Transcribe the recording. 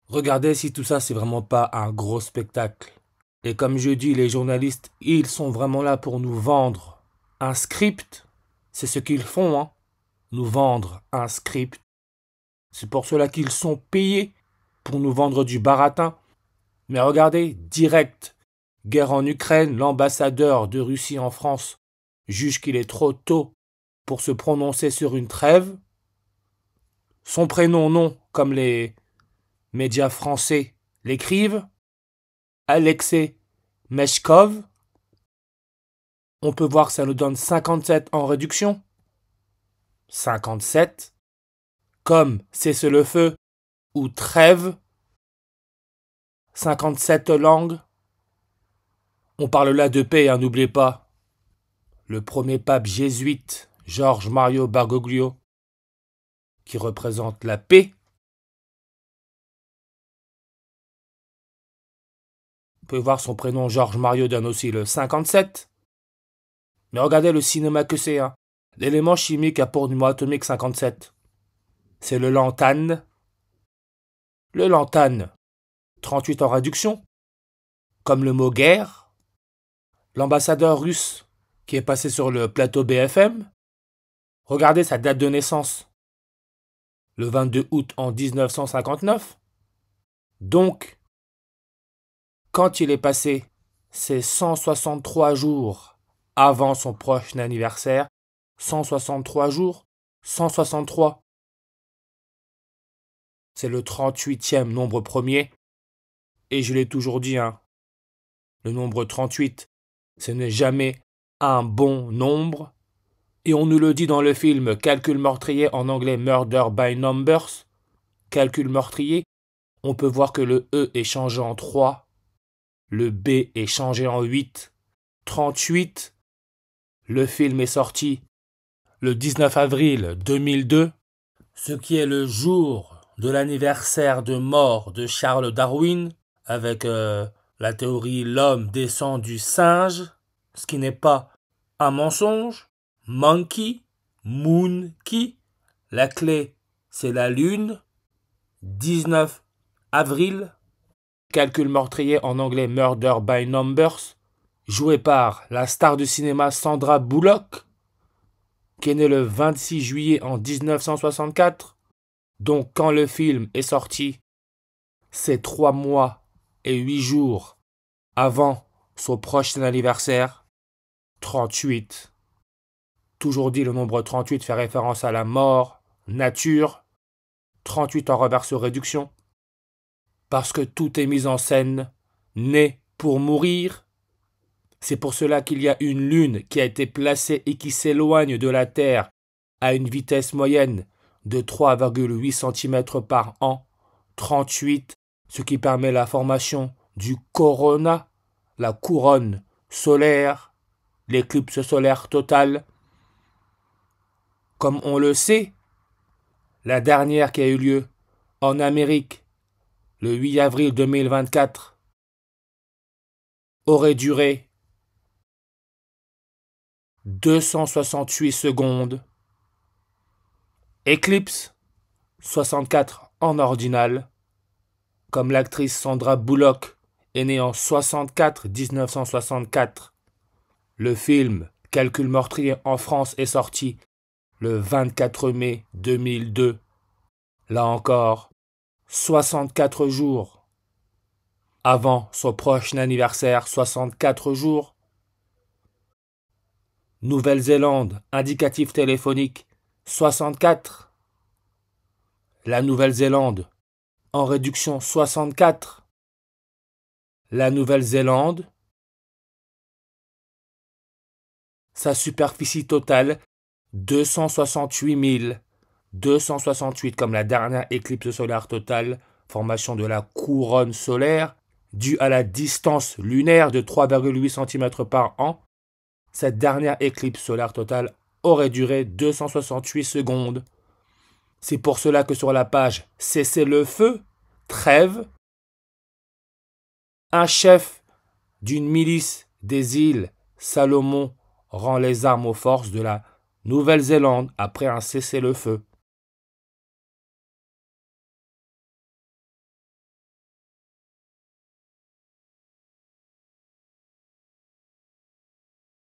Regardez si tout ça, c'est vraiment pas un gros spectacle. Et comme je dis, les journalistes, ils sont vraiment là pour nous vendre un script. C'est ce qu'ils font, hein. Nous vendre un script. C'est pour cela qu'ils sont payés pour nous vendre du baratin. Mais regardez, direct, guerre en Ukraine, l'ambassadeur de Russie en France juge qu'il est trop tôt pour se prononcer sur une trêve. Son prénom, non, comme les médias français l'écrivent, Alexei Meshkov. On peut voir que ça nous donne 57 en réduction. 57, comme cessez-le-feu ou trêve. 57 langues. On parle là de paix, hein, n'oubliez pas. Le premier pape jésuite, George Mario Bergoglio, qui représente la paix. Vous pouvez voir son prénom, George Mario, donne aussi le 57. Mais regardez le cinéma que c'est, hein. L'élément chimique a pour numéro atomique 57. C'est le lantane. Le lantane, 38 en réduction. Comme le mot guerre. L'ambassadeur russe qui est passé sur le plateau BFM. Regardez sa date de naissance. Le 22 août en 1959. Donc, quand il est passé, c'est 163 jours avant son prochain anniversaire. 163 jours. 163. C'est le 38e nombre premier. Et je l'ai toujours dit, hein, le nombre 38, ce n'est jamais un bon nombre. Et on nous le dit dans le film Calcul meurtrier, en anglais Murder by Numbers. Calcul meurtrier, on peut voir que le E est changé en 3, le B est changé en 8. 38, le film est sorti le 19 avril 2002, ce qui est le jour de l'anniversaire de mort de Charles Darwin, avec la théorie l'homme descend du singe, ce qui n'est pas un mensonge. Monkey, Moonkey, la clé c'est la lune. 19 avril, calcul meurtrier, en anglais Murder by Numbers, joué par la star du cinéma Sandra Bullock, qui est née le 26 juillet en 1964. Donc quand le film est sorti, c'est 3 mois et 8 jours avant son prochain anniversaire, 38. Toujours dit, le nombre 38 fait référence à la mort, nature, 38 en reverse réduction, parce que tout est mis en scène, né pour mourir. C'est pour cela qu'il y a une lune qui a été placée et qui s'éloigne de la Terre à une vitesse moyenne de 3,8 cm par an, 38, ce qui permet la formation du corona, la couronne solaire, l'éclipse solaire totale. Comme on le sait, la dernière qui a eu lieu en Amérique le 8 avril 2024 aurait duré 268 secondes. Eclipse, 64 en ordinal. Comme l'actrice Sandra Bullock est née en 1964. Le film Calcul meurtrier en France est sorti le 24 mai 2002. Là encore, 64 jours avant son prochain anniversaire, 64 jours. Nouvelle-Zélande, indicatif téléphonique, 64. La Nouvelle-Zélande, en réduction, 64. La Nouvelle-Zélande, sa superficie totale, 268 000. 268 comme la dernière éclipse solaire totale, formation de la couronne solaire, due à la distance lunaire de 3,8 cm par an. Cette dernière éclipse solaire totale aurait duré 268 secondes. C'est pour cela que sur la page Cessez-le-feu, trêve, un chef d'une milice des îles Salomon rend les armes aux forces de la Nouvelle-Zélande après un cessez-le-feu.